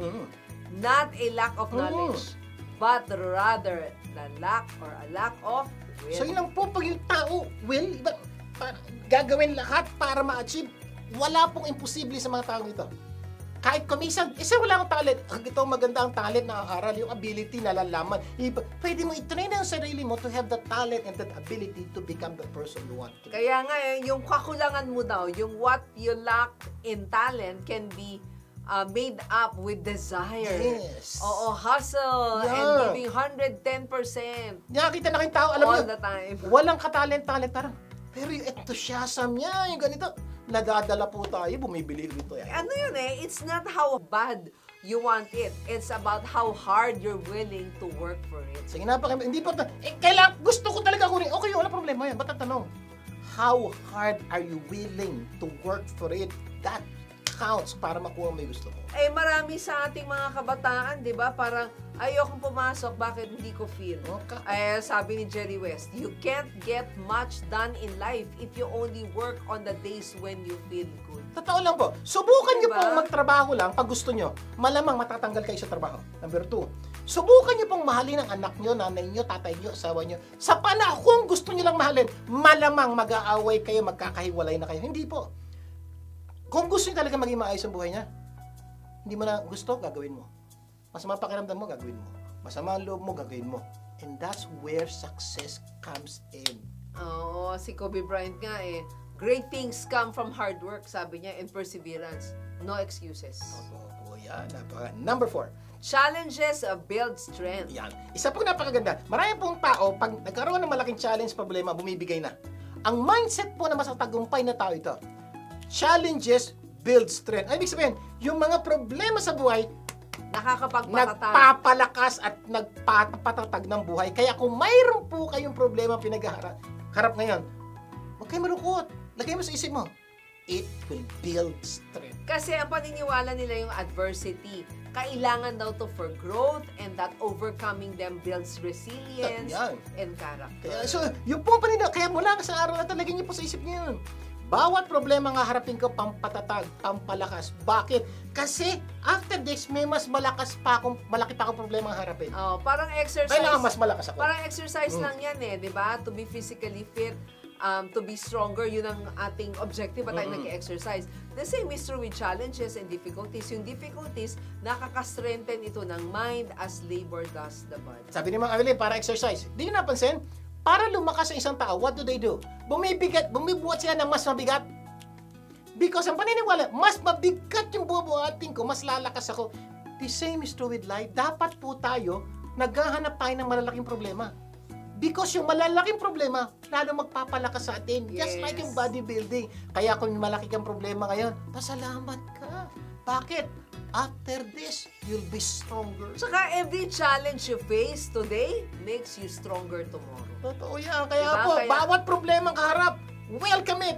not a lack of knowledge, but rather the lack or a lack of will. So yun lang po, pag yung tao gagawin lahat para ma-achieve, wala pong imposible sa mga taong ito. Kahit kumisan, wala akong talent. Ito maganda ang talent na aral, yung ability na lalaman. Pwede mo i-train ang sarili mo to have the talent and that ability to become the person you want to be. Kaya nga, yung kakulangan mo daw, yung what you lack in talent can be made up with desire. Yes. Oo, hustle and Yeah. giving 110% Nakakita na kayong tao, alam all mo, the time. walang katalent-talent, parang, pero yung enthusiasm niya, yung ganito, nadadala po tayo, bumibili rito yan. Ano yun it's not how bad you want it. It's about how hard you're willing to work for it. Sige, hindi pa, kailangan, gusto ko talaga kunin. Okay, wala problema yan. Ba't ang tanong? How hard are you willing to work for it? That counts para makuha mo yung gusto mo. Marami sa ating mga kabataan, di ba? Parang, ayokong pumasok, bakit hindi ko feel? Okay. Sabi ni Jerry West, you can't get much done in life if you only work on the days when you feel good. Totoo lang po. Subukan nyo Diba? pong magtrabaho lang pag gusto nyo. Malamang matatanggal kayo sa trabaho. Number 2, subukan nyo pong mahalin ang anak nyo, nanay nyo, tatay nyo, asawa nyo. Sa panahon gusto nyo lang mahalin, malamang mag-aaway kayo, magkakahiwalay na kayo. Hindi po. Kung gusto nyo talaga maging maayos ang buhay niya, hindi mo na gusto, gagawin mo. Masama pakiramdam mo, gagawin mo. Masama ang loob mo, gagawin mo. And that's where success comes in. Oo, si Kobe Bryant nga great things come from hard work, sabi niya, and perseverance. No excuses. Opo, yan. Number 4. Challenges build strength. Yan. Isa pong napakaganda. Marami pong tao, pag nagkaroon ng malaking challenge, problema, bumibigay na. Ang mindset po na masatagumpay na tao ito, challenges build strength. Ay, ibig sabihin, yung mga problema sa buhay, Nakakapagpatatag. nagpapalakas at nagpapatatag ng buhay. Kaya kung mayroon po kayong problema pinagharap ngayon, huwag kayo malungkot. Lagay mo sa isip mo, it will build strength. Kasi ang paniniwala nila yung adversity. Kailangan daw to for growth and that overcoming them builds resilience Yan. and character. Kaya, so, yung po paniniwala, kaya mula sa araw na talagyan niyo po sa isip niyo yun. Bawat problema nga harapin ko, pampatatag, pampalakas. Bakit? Kasi after this, may mas malaki pa akong problema ang harapin. Oh, parang exercise. Kailangan mas malakas ako. Parang exercise lang yan eh, di ba? To be physically fit, to be stronger, yun ang ating objective at tayo nag-exercise. The same is true with challenges and difficulties. Yung difficulties, nakaka-strengthen ito ng mind as labor does the body. Sabi ni Mang Evelyn, para exercise. Di nyo napansin? Para lumakas ang isang tao, what do they do? Bumibuhat sila ng mas mabigat. Because ang paniniwala, mas mabigat yung bubuhatin ko, mas lalakas ako. The same is true with life. Dapat po tayo, naghahanap tayo ng malalaking problema. Because yung malalaking problema, lalo magpapalakas sa atin. Just Yes. like yung bodybuilding. Kaya kung malaki kang problema ngayon, pasalamat ka. Bakit? After this, you'll be stronger. Saka every challenge you face today makes you stronger tomorrow. Totoo yan. Kaya Diba? po, Kaya- bawat problema kaharap, welcome it,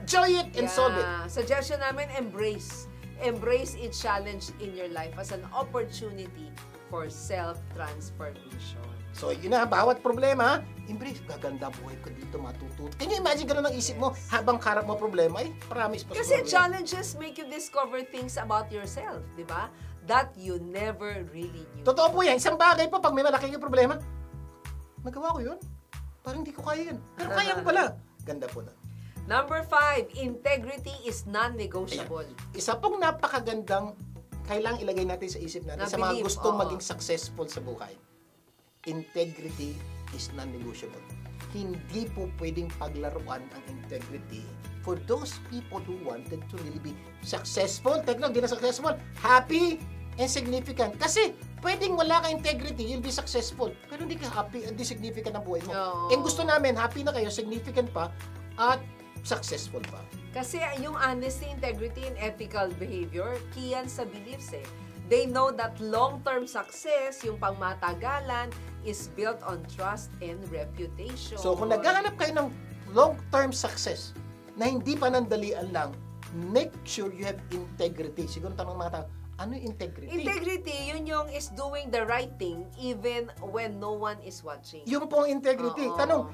enjoy it, and solve it. Suggestion namin, embrace. Embrace each challenge in your life as an opportunity for self-transformation. So, yun na, bawat problema, embrace. Gaganda buhay ko dito, matututo. Can you imagine ganun ang isip mo habang karap mo problema? Eh, promise pa Kasi siguro yan. challenges make you discover things about yourself, di ba? That you never really knew. Totoo po yan. Isang bagay po, pag may malaki yung problema, nagawa ko yun. Parang hindi ko kaya yun. Pero kaya ko pala. Ganda po na. Number 5, integrity is non-negotiable. Isa pong napakagandang kailangang ilagay natin sa isip natin sa mga Believe, gustong oo. maging successful sa buhay. Integrity is non-negotiable. Hindi po pwedeng paglaruan ang integrity for those people who wanted to really be successful. Teka lang, di na successful. Happy and significant. Kasi pwedeng wala ka integrity, you'll be successful. Pero hindi ka happy and significant ang buhay mo. Oo. And gusto namin, happy na kayo, significant pa, at successful pa. Kasi yung honesty, integrity, and ethical behavior, key yan sa beliefs eh. They know that long-term success, yung pangmatagalan, is built on trust and reputation. So kung naghahanap kayo ng long-term success na hindi panandalian lang, make sure you have integrity. Siguro tanong mga tao, ano yung integrity? Integrity, yun yung is doing the right thing even when no one is watching. Yung pong integrity. Oo. Tanong,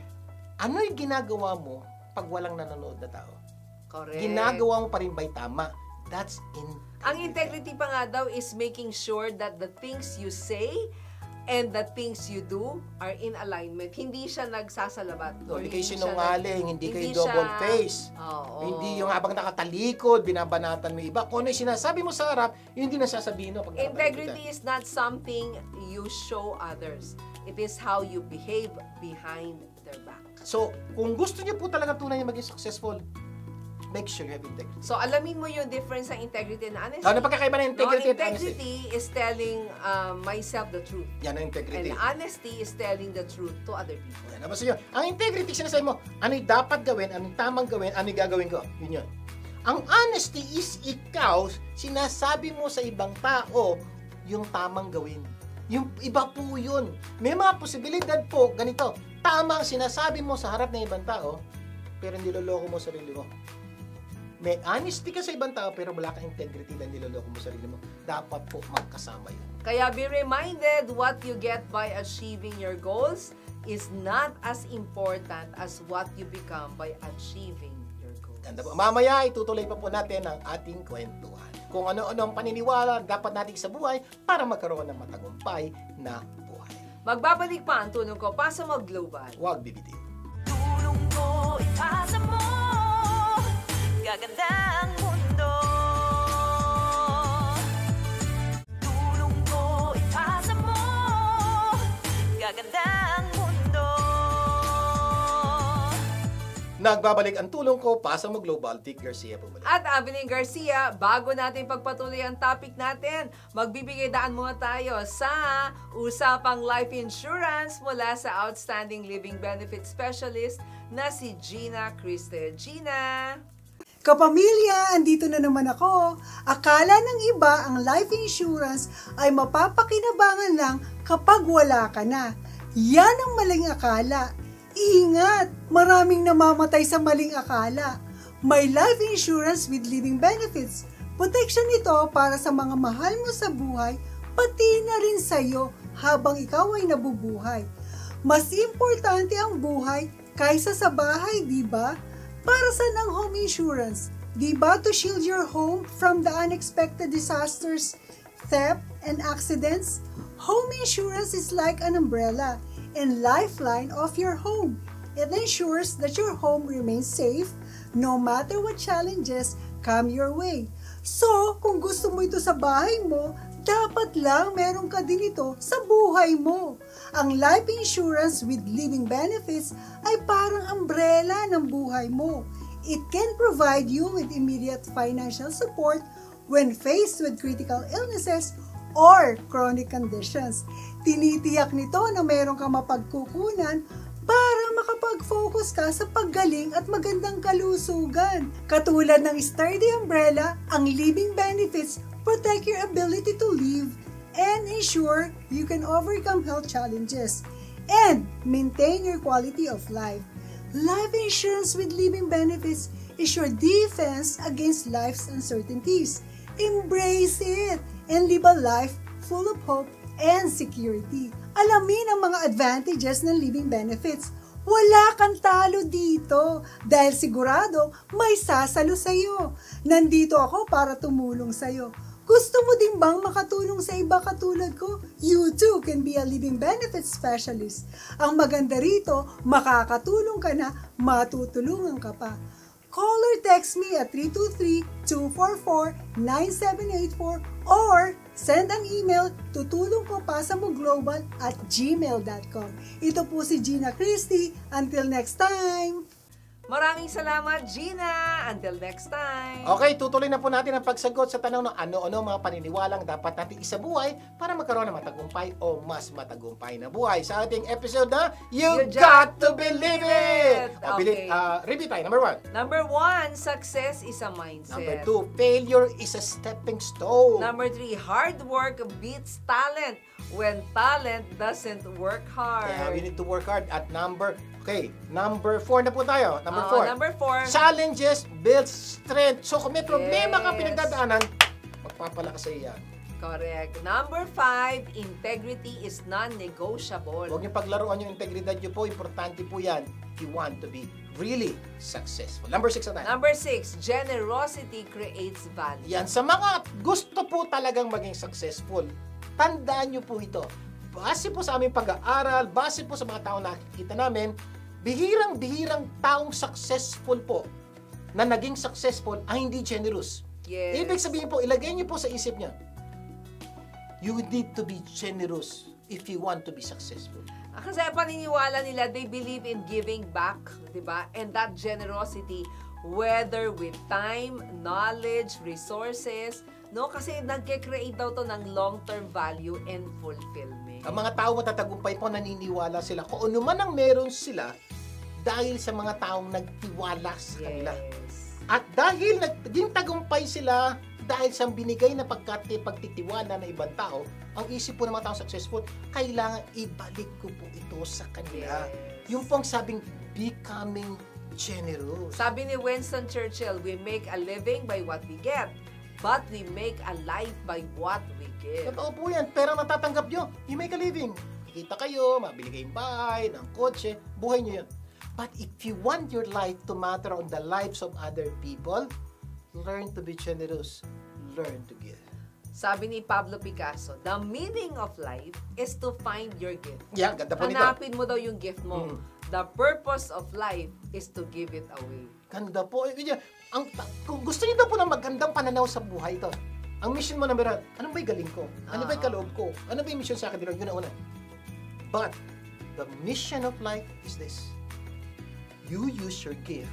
ano yung ginagawa mo pag walang nanonood na tao? Correct. Ginagawa mo pa rin ba'y tama? That's integrity. Ang integrity pa nga daw is making sure that the things you say and the things you do are in alignment. Hindi siya nagsasalabat. Or Hindi kayo siya sinungaling, hindi kayo hindi double siya- face. Oo. Hindi yung habang nakatalikod, binabanatan mo yung iba. Kung ano yung sinasabi mo sa harap, yun din ang sasabihin mo pag Integrity is not something you show others. It is how you behave behind their back. So, kung gusto niyo po talaga tunay na maging successful, make sure you have integrity. So, alamin mo yung difference ng integrity and honesty. Ano pagkakaiba ng integrity at honesty? Integrity is telling myself the truth. Yan ang integrity. And honesty is telling the truth to other people. Yan, nabasa nyo. Ang integrity, sinasabi mo, ano yung dapat gawin, ano yung tamang gawin, ano yung gagawin ko. Yun yun. Ang honesty is ikaw, sinasabi mo sa ibang tao yung tamang gawin. Yung iba po yun. May mga posibilidad po, ganito, tama ang sinasabi mo sa harap ng ibang tao, pero niloloko mo sarili mo. May honesty ka sa ibang tao, pero wala kang integrity na niloloko mo sarili mo. Dapat po magkasama yun. Kaya be reminded, what you get by achieving your goals is not as important as what you become by achieving your goals. Ganda po. Mamaya, itutuloy pa po natin ang ating kwentuhan. Kung ano-ano ang paniniwala dapat natin sa buhay para magkaroon ng matagumpay na buhay. Magbabalik pa ang tulong ko pa sa Mag-Global. Huwag bibitiw. Tulong ko, ipasa mo. Gaganda ang mundo. Tulong ko, ipasa mo. Gaganda ang mundo. Nagbabalik ang tulong ko, pasa mo global, Vic Garcia po balik. At Evelyn Garcia, bago natin pagpatuloy ang topic natin, magbibigay daan muna tayo sa usapang life insurance mula sa Outstanding Living Benefit Specialist na si Gina Criste. Gina! Kapamilya, andito na naman ako. Akala ng iba ang life insurance ay mapapakinabangan lang kapag wala ka na. Yan ang maling akala. Ingat! Maraming namamatay sa maling akala. May life insurance with living benefits. Protection ito para sa mga mahal mo sa buhay, pati na rin sa iyo habang ikaw ay nabubuhay. Mas importante ang buhay kaysa sa bahay, di ba? Para sa ng home insurance, di ba to shield your home from the unexpected disasters, theft, and accidents? Home insurance is like an umbrella and lifeline of your home. It ensures that your home remains safe no matter what challenges come your way. So, kung gusto mo ito sa bahay mo, dapat lang meron ka din ito sa buhay mo. Ang life insurance with living benefits ay parang umbrella ng buhay mo. It can provide you with immediate financial support when faced with critical illnesses or chronic conditions. Tinitiyak nito na meron kang mapagkukunan para makapag-focus ka sa paggaling at magandang kalusugan. Katulad ng sturdy umbrella, ang living benefits protect your ability to live and ensure you can overcome health challenges and maintain your quality of life. Life insurance with living benefits is your defense against life's uncertainties. Embrace it and live a life full of hope and security. Alamin ang mga advantages ng living benefits. Wala kang talo dito dahil sigurado may sasalo sa'yo. Nandito ako para tumulong sa'yo. Gusto mo din bang makatulong sa iba katulad ko? You too can be a living benefits specialist. Ang maganda rito, makakatulong ka na, matutulungan ka pa. Call or text me at 323-244-9784 or send an email to tulongkopasamoglobal@gmail.com. Ito po si Gina Christie. Until next time! Maraming salamat, Gina. Until next time. Okay, tutuloy na po natin ang pagsagot sa tanong ng ano-ano mga paniniwalang dapat natin isabuhay para magkaroon ng matagumpay o mas matagumpay na buhay. Sa ating episode na You Got to Believe It! Okay. Repeat tayo. Number 1. Number 1, success is a mindset. Number 2, failure is a stepping stone. Number 3, hard work beats talent when talent doesn't work hard. Kaya we need to work hard. At number 4 na po tayo. Number 4. Challenges builds strength. So kung may problema ka Yes. pinagdadaanan, magpapalakas sa iya. Correct. Number 5, integrity is non-negotiable. Huwag niyo paglaruan yung integridad niyo po. Importante po yan. You want to be really successful. Number 6 na tayo. Number 6, generosity creates value. Yan. Sa mga gusto po talagang maging successful, tandaan niyo po ito. Base po sa aming pag-aaral, base po sa mga taong nakikita namin, bihirang-bihirang taong successful po na naging successful ay hindi generous. Yes. Ibig sabihin po, ilagay niyo po sa isip niya, you need to be generous if you want to be successful. Kasi paniniwala nila, they believe in giving back, di ba? And that generosity, whether with time, knowledge, resources, no? Kasi nagke-create daw to ng long-term value and fulfillment. Ang mga tao matatagumpay po, naniniwala sila kung ano man ang meron sila dahil sa mga taong nagtiwala sa kanila. Yes. At dahil naging tagumpay sila dahil sa binigay na pagtitiwala ng ibang tao, ang isip po ng mga taong successful, kailangan ibalik ko po ito sa kanila. Yes. Yung pong sabing, becoming generous. Sabi ni Winston Churchill, we make a living by what we get, but we make a life by what we give. Totoo po yan. Pero natatanggap nyo, you make a living. Kikita kayo, mabili kayong bahay, ng kotse, buhay nyo yun. But if you want your life to matter on the lives of other people, learn to be generous. Learn to give. Sabi ni Pablo Picasso, the meaning of life is to find your gift. Yeah, ganda po nito. Hanapin mo daw yung gift mo. The purpose of life is to give it away. Ganda po. Kung gusto niyo daw po ng magandang pananaw sa buhay ito, ang mission mo na meron, ano ba yung galing ko? Ano ba yung kaloob ko? Ano ba yung mission sa akin? Yun na una. But, the mission of life is this. You use your gift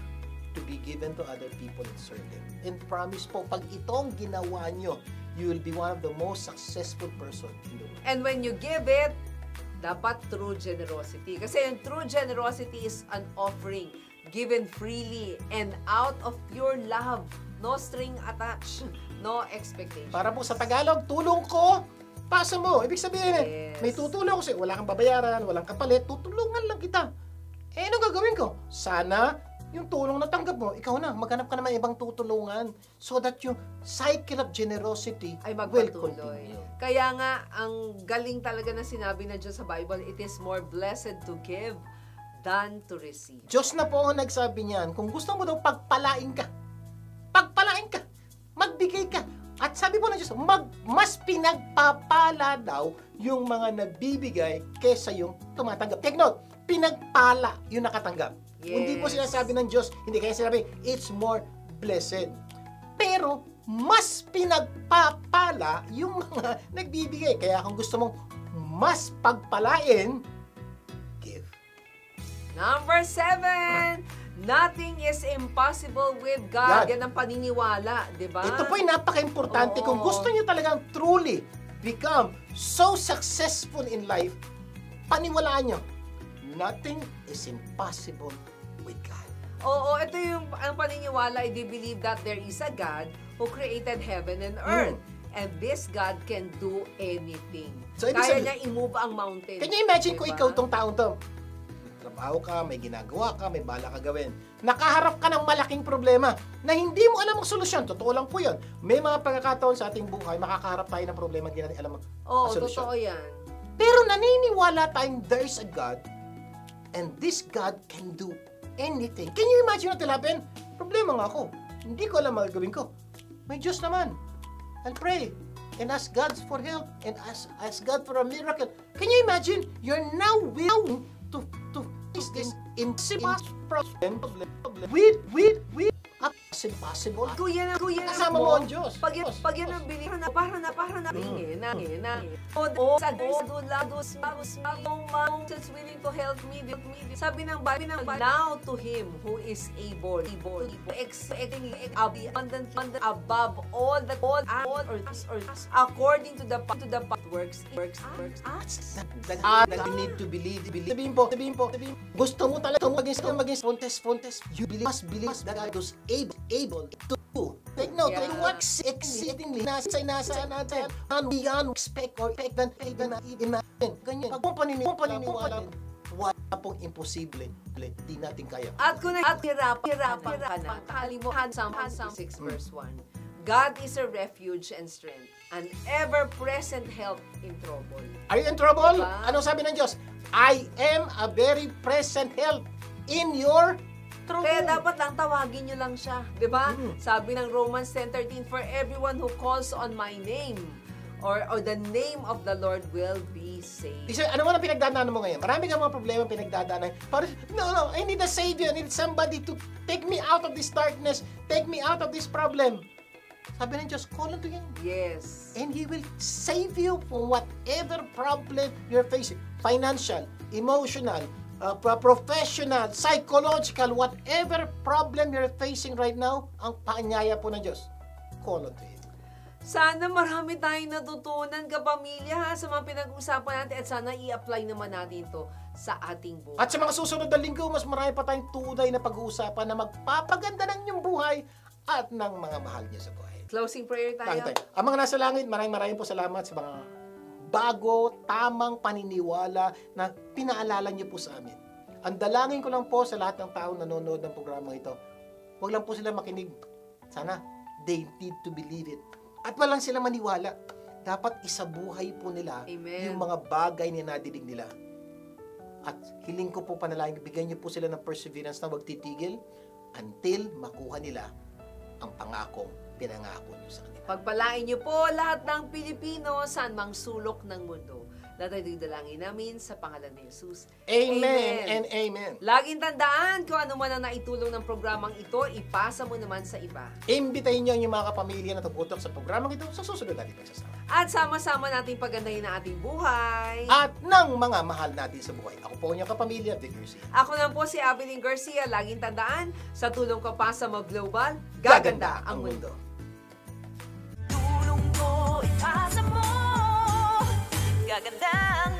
to be given to other people and serve them. And promise po, pag itong ginawa nyo, you will be one of the most successful person in the world. And when you give it, dapat true generosity. Kasi yung true generosity is an offering given freely and out of pure love. No string attached, no expectation. Para po sa Tagalog, tulong ko, pasa mo. Ibig sabihin, Yes. may tutulong kasi wala kang babayaran, walang kapalit, tutulungan lang kita. Eh, anong gagawin ko? Sana, yung tulong na tanggap mo, ikaw na, maghanap ka naman ibang tutulungan so that yung cycle of generosity Ay will magpatuloy. continue. Kaya nga, ang galing talaga na sinabi na Diyos sa Bible, it is more blessed to give than to receive. Diyos na po ang nagsabi niyan, kung gusto mo daw pagpalain ka, magbigay ka. At sabi po ng Diyos, mas pinagpapala daw yung mga nagbibigay kesa yung tumatanggap. Take note, pinagpala yung nakatanggap. Yes. Hindi po sinasabi ng Diyos, hindi kaya sinabi, it's more blessed. Pero, mas pinagpapala yung mga nagbibigay. Kaya kung gusto mong mas pagpalain, give. Number 7, nothing is impossible with God. Yan ang paniniwala, di ba? Ito po ay napaka-importante. Oo. Kung gusto niyo talagang truly become so successful in life, paniwalaan niyo, nothing is impossible with God. Oo, ito yung ang paniniwala. I do believe that there is a God who created heaven and earth. And this God can do anything. So, ibig Kaya sabihin- niya i-move ang mountain. Can you imagine kung Diba? ikaw tong taong to? May trabaho ka, may ginagawa ka, may bala ka gawin. Nakaharap ka ng malaking problema na hindi mo alam ang solusyon. Totoo lang po yun. May mga pagkakataon sa ating buhay, makakaharap tayo ng problema hindi natin alam ang Oo, solusyon. totoo yan. Pero naniniwala tayong there is a God and this God can do anything. Can you imagine what will happen? Problema nga ako. Hindi ko alam ang gagawin ko. May Diyos naman. I'll pray and ask God for help and ask God for a miracle. Can you imagine? You're now willing to face this impossible problem with impossible. Kuya na Kasama mo ang Diyos. Pag yan ang bili, para na just willing to help me. Sabi ng Bible, now to Him who is able, exceeding abundant above all or according to the works. That you need to believe. Sabihin po, gusto mo talaga maging Fontes, you must believe that God is able to do. Take note, Yeah. He works exceedingly. Nasa natin. Beyond expect or even imagine. Ganyan. Kung paniniwala, wala pong imposible. Di natin kaya. At hirapan ka na, kalimutan Psalm 6 verse 1. God is a refuge and strength, an ever-present help in trouble. Are you in trouble? Diba? Anong sabi ng Diyos? I am a very present help in your trouble. Kaya dapat lang tawagin nyo lang siya. Di ba? Mm. Sabi ng Romans 10:13, for everyone who calls on my name, or the name of the Lord will be saved. Isa, ano mo na pinagdadaanan mo ngayon? Marami kang mga problema pinagdadaanan. Parang, no, I need a savior. I need somebody to take me out of this darkness. Take me out of this problem. Sabi ng Diyos, call unto Him. Yes. And He will save you from whatever problem you're facing. Financial, emotional, professional, psychological, whatever problem you're facing right now, ang paanyaya po ng Diyos. Call unto Him. Sana marami tayong natutunan, kapamilya, sa mga pinag-usapan natin at sana i-apply naman natin ito sa ating buhay. At sa mga susunod na linggo, mas marami pa tayong tunay na pag-uusapan na magpapaganda ng inyong buhay at ng mga mahal niyo sa buhay. Closing prayer tayo. Ang mga nasa langit, maraming po salamat sa mga bago, tamang paniniwala na pinaalala niyo po sa amin. Ang dalangin ko lang po sa lahat ng taong nanonood ng programa ito, huwag lang po sila makinig. Sana, they need to believe it. At walang sila maniwala. Dapat isabuhay po nila Amen. yung mga bagay na nadidig nila. At hiling ko po panalangin, bigyan niyo po sila ng perseverance na huwag titigil until makuha nila ang pangakong pinangako niyo sa kanila. Pagpalain niyo po lahat ng Pilipino saan mang sulok ng mundo. Lahat ay dalangin namin sa pangalan ni Jesus. Amen and amen. Laging tandaan, kung ano man ang naitulong ng programang ito, ipasa mo naman sa iba. Imbitahin niyo ang inyong mga kapamilya na tumutok sa programang ito sa susunod natin pagsasama. At sama-sama nating pagandahin ang ating buhay. At ng mga mahal natin sa buhay. Ako po ang inyong kapamilya, Vic Garcia. Ako lang po si Abilene Garcia. Laging tandaan, sa tulong ko pa sa mag-global, gaganda ang mundo. Tulong ko, ipasa mo. Gaganda ang